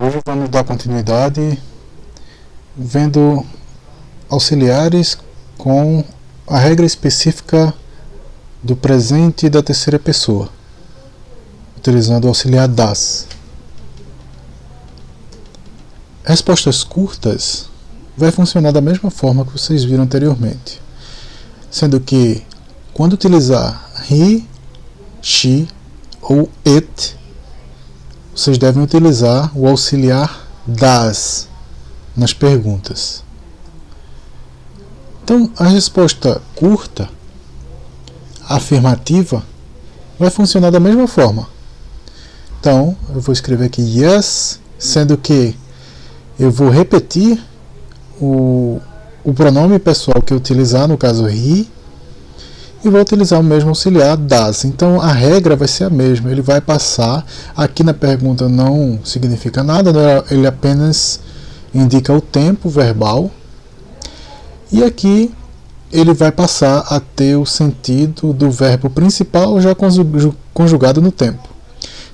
Hoje vamos dar continuidade vendo auxiliares com a regra específica do presente da terceira pessoa, utilizando o auxiliar das. Respostas curtas vai funcionar da mesma forma que vocês viram anteriormente, sendo que quando utilizar he, she ou it, vocês devem utilizar o auxiliar das nas perguntas. Então, a resposta curta, afirmativa, vai funcionar da mesma forma. Então, eu vou escrever aqui yes, sendo que eu vou repetir o pronome pessoal que eu utilizar, no caso he, e vou utilizar o mesmo auxiliar das. Então a regra vai ser a mesma, ele vai passar, aqui na pergunta não significa nada, né? Ele apenas indica o tempo verbal, e aqui ele vai passar a ter o sentido do verbo principal já conjugado no tempo.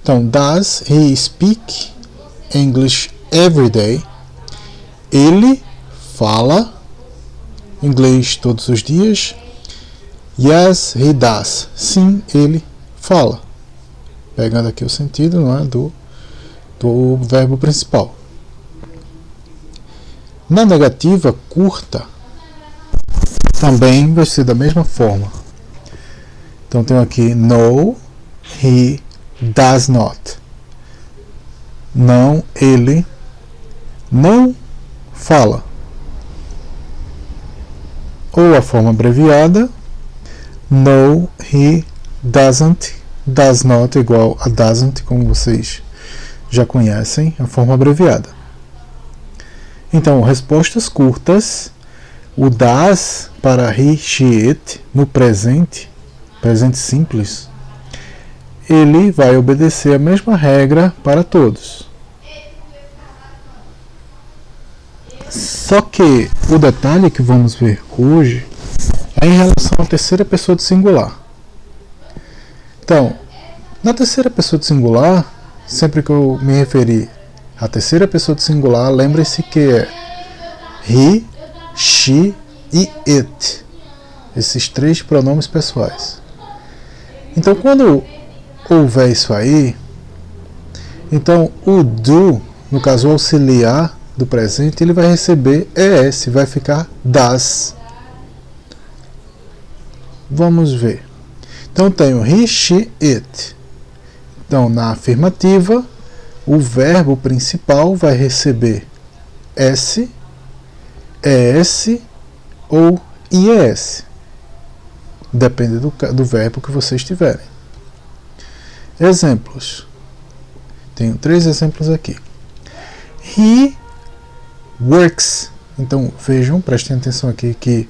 Então, does he speak English every day? Ele fala inglês todos os dias? Yes, he does. Sim, ele fala. Pegando aqui o sentido, não é, do verbo principal. Na negativa curta, também vai ser da mesma forma. Então tenho aqui no, he does not. Não, ele não fala. Ou a forma abreviada, no, he doesn't, does not igual a doesn't, como vocês já conhecem, a forma abreviada. Então, respostas curtas, o does para he, she, it, no presente simples, ele vai obedecer a mesma regra para todos. Só que o detalhe que vamos ver hoje é em relação à terceira pessoa do singular. Então, na terceira pessoa do singular, sempre que eu me referir à terceira pessoa do singular, lembre-se que é he, she e it. Esses três pronomes pessoais. Então, quando houver isso aí, então o do, no caso o auxiliar do presente, ele vai receber es, vai ficar das. Vamos ver. Então tenho he, she, it. Então na afirmativa, o verbo principal vai receber s, es ou ies. Depende do verbo que vocês tiverem. Exemplos. Tenho 3 exemplos aqui. He works. Então vejam, prestem atenção aqui que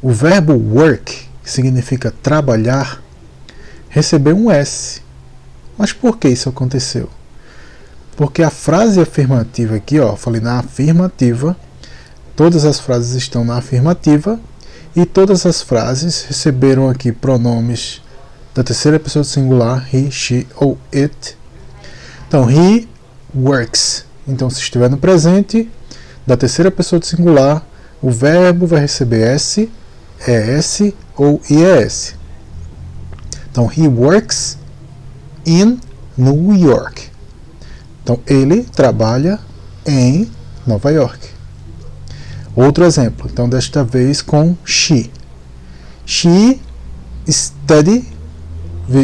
o verbo work, que significa trabalhar, recebeu um S. Mas por que isso aconteceu? Porque a frase afirmativa aqui, ó, falei na afirmativa, todas as frases estão na afirmativa e todas as frases receberam aqui pronomes da terceira pessoa do singular, he, she ou it. Então, he works. Então, se estiver no presente da terceira pessoa do singular, o verbo vai receber S, ES ou IES. Então, he works in New York. Então, ele trabalha em Nova York. Outro exemplo, então desta vez com she. She study,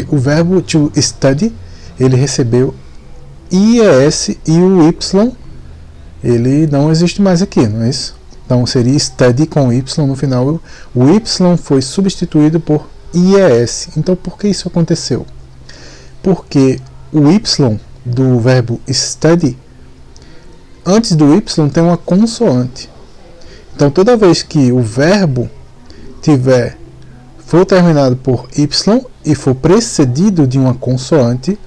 o verbo to study, ele recebeu IES e o Y, ele não existe mais aqui, não é isso? Então seria study com Y no final, o Y foi substituído por IES. Então por que isso aconteceu? Porque o Y do verbo study, antes do Y tem uma consoante. Então toda vez que o verbo for terminado por Y e for precedido de uma consoante,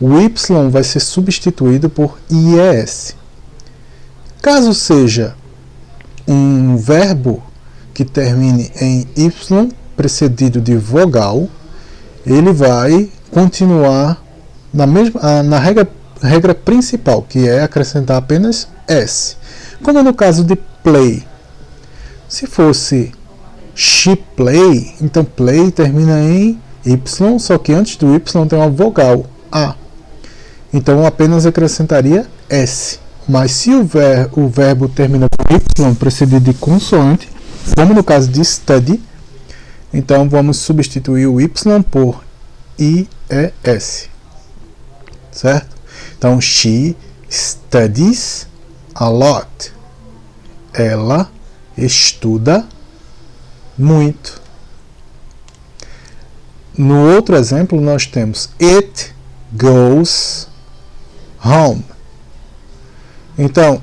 o Y vai ser substituído por IES. Caso seja um verbo que termine em Y precedido de vogal, ele vai continuar na regra regra principal, que é acrescentar apenas S. Como no caso de play. Se fosse she play, então play termina em Y, só que antes do Y tem uma vogal, A. Então apenas acrescentaria S. Mas se o verbo termina com Y precedido de consoante, como no caso de study, então vamos substituir o Y por IES. Certo? Então, she studies a lot. Ela estuda muito. No outro exemplo, nós temos it goes home. Então,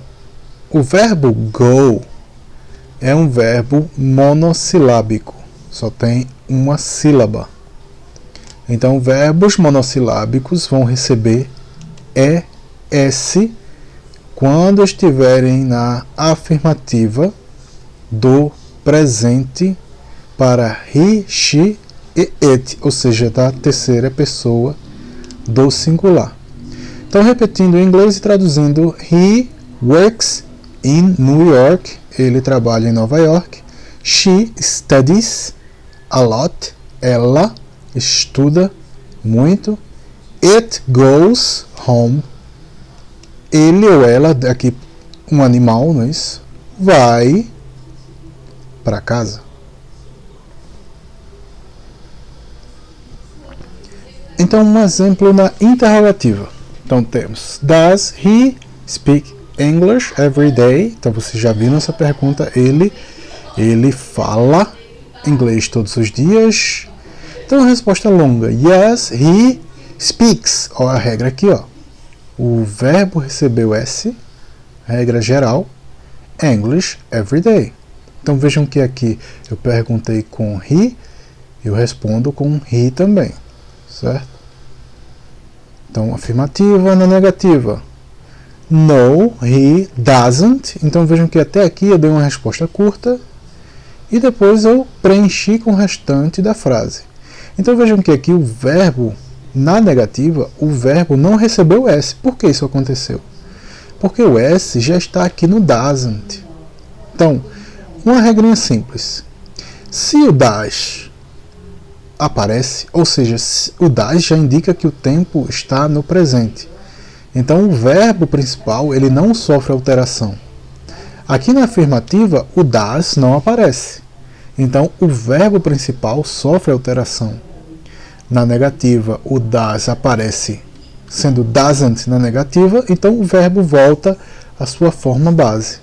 o verbo go é um verbo monossilábico, só tem uma sílaba. Então, verbos monossilábicos vão receber ES quando estiverem na afirmativa do presente para he, she e it, ou seja, da terceira pessoa do singular. Então, repetindo em inglês e traduzindo, he works in New York, ele trabalha em Nova York. She studies a lot, ela estuda muito. It goes home, ele ou ela, aqui um animal, não é isso? Vai para casa. Então, um exemplo na interrogativa. Então temos, does he speak English every day? Então você já viu nessa pergunta, ele fala inglês todos os dias. Então a resposta é longa, yes, he speaks. Olha a regra aqui, ó. O verbo recebeu S, regra geral, English every day. Então vejam que aqui eu perguntei com he, eu respondo com he também, certo? Então, afirmativa na negativa. No, he doesn't. Então vejam que até aqui eu dei uma resposta curta e depois eu preenchi com o restante da frase. Então vejam que aqui o verbo, na negativa, o verbo não recebeu S. Por que isso aconteceu? Porque o S já está aqui no doesn't. Então, uma regrinha simples. Se o does aparece, ou seja, o does já indica que o tempo está no presente. Então o verbo principal ele não sofre alteração. Aqui na afirmativa o does não aparece. Então o verbo principal sofre alteração. Na negativa o does aparece sendo doesn't na negativa, então o verbo volta à sua forma base.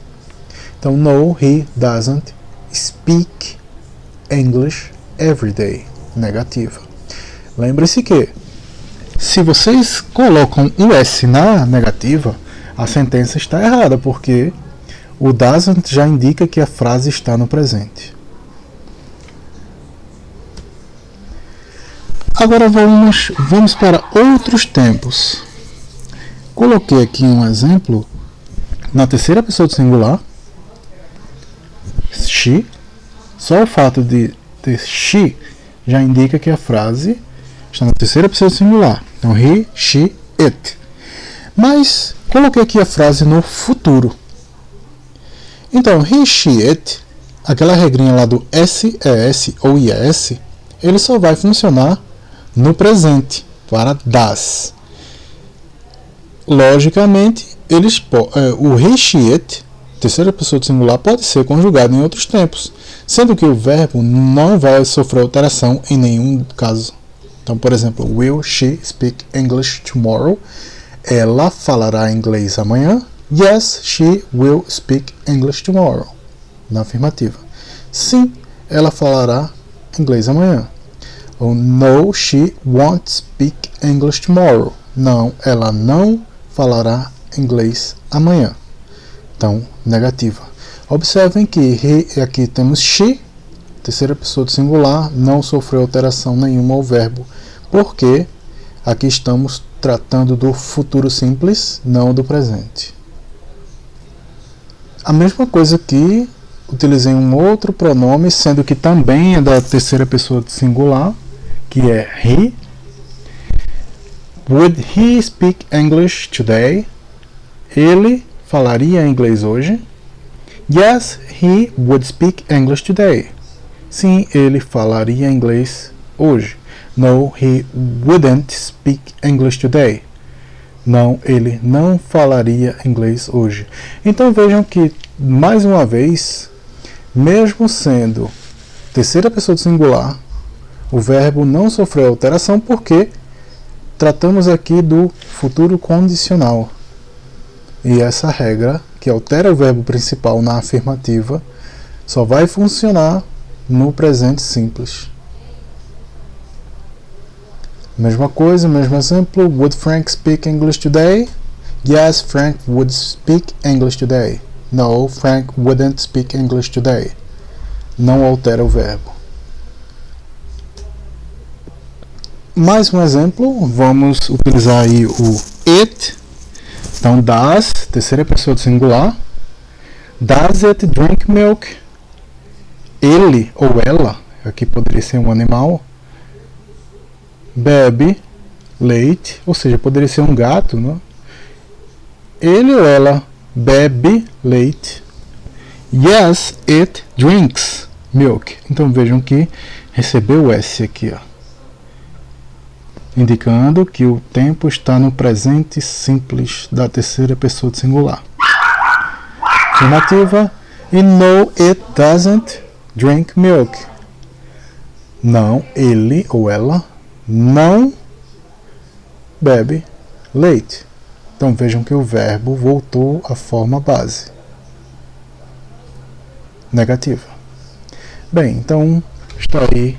Então no, he doesn't speak English every day. Negativa. Lembre-se que se vocês colocam o S na negativa, a sentença está errada, porque o doesn't já indica que a frase está no presente. Agora vamos para outros tempos. Coloquei aqui um exemplo na terceira pessoa do singular. She. Só o fato de ter she já indica que a frase está na terceira pessoa do singular. Então, he, she, it. Mas, coloquei aqui a frase no futuro. Então, he, she, it, aquela regrinha lá do SES ou IES, ele só vai funcionar no presente, para das. Logicamente, o he, she, it, terceira pessoa do singular, pode ser conjugado em outros tempos, sendo que o verbo não vai sofrer alteração em nenhum caso. Então, por exemplo, will she speak English tomorrow? Ela falará inglês amanhã. Yes, she will speak English tomorrow. Na afirmativa. Sim, ela falará inglês amanhã. Ou no, she won't speak English tomorrow. Não, ela não falará inglês amanhã. Então, negativa. Observem que aqui temos she, terceira pessoa do singular, não sofreu alteração nenhuma ao verbo, porque aqui estamos tratando do futuro simples, não do presente. A mesma coisa aqui, utilizei um outro pronome, sendo que também é da terceira pessoa do singular, que é he. Would he speak English today? Ele falaria inglês hoje? Yes, he would speak English today. Sim, ele falaria inglês hoje. No, he wouldn't speak English today. Não, ele não falaria inglês hoje. Então vejam que, mais uma vez, mesmo sendo terceira pessoa do singular, o verbo não sofreu alteração porque tratamos aqui do futuro condicional. E essa regra, que altera o verbo principal na afirmativa, só vai funcionar no presente simples. Mesma coisa, mesmo exemplo. Would Frank speak English today? Yes, Frank would speak English today. No, Frank wouldn't speak English today. Não altera o verbo. Mais um exemplo. Vamos utilizar aí o it. Então, does, terceira pessoa do singular. Does it drink milk? Ele ou ela, aqui poderia ser um animal, bebe leite, ou seja, poderia ser um gato, né? Ele ou ela bebe leite. Yes, it drinks milk. Então vejam que recebeu o S aqui, ó, indicando que o tempo está no presente simples da terceira pessoa do singular. Afirmativa. E no, it doesn't drink milk. Não, ele ou ela não bebe leite. Então vejam que o verbo voltou à forma base. Negativa. Bem, então está aí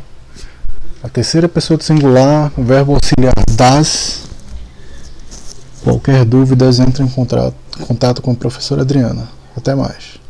a terceira pessoa do singular, o verbo auxiliar does. Qualquer dúvida, entre em contato com a professora Adriana. Até mais.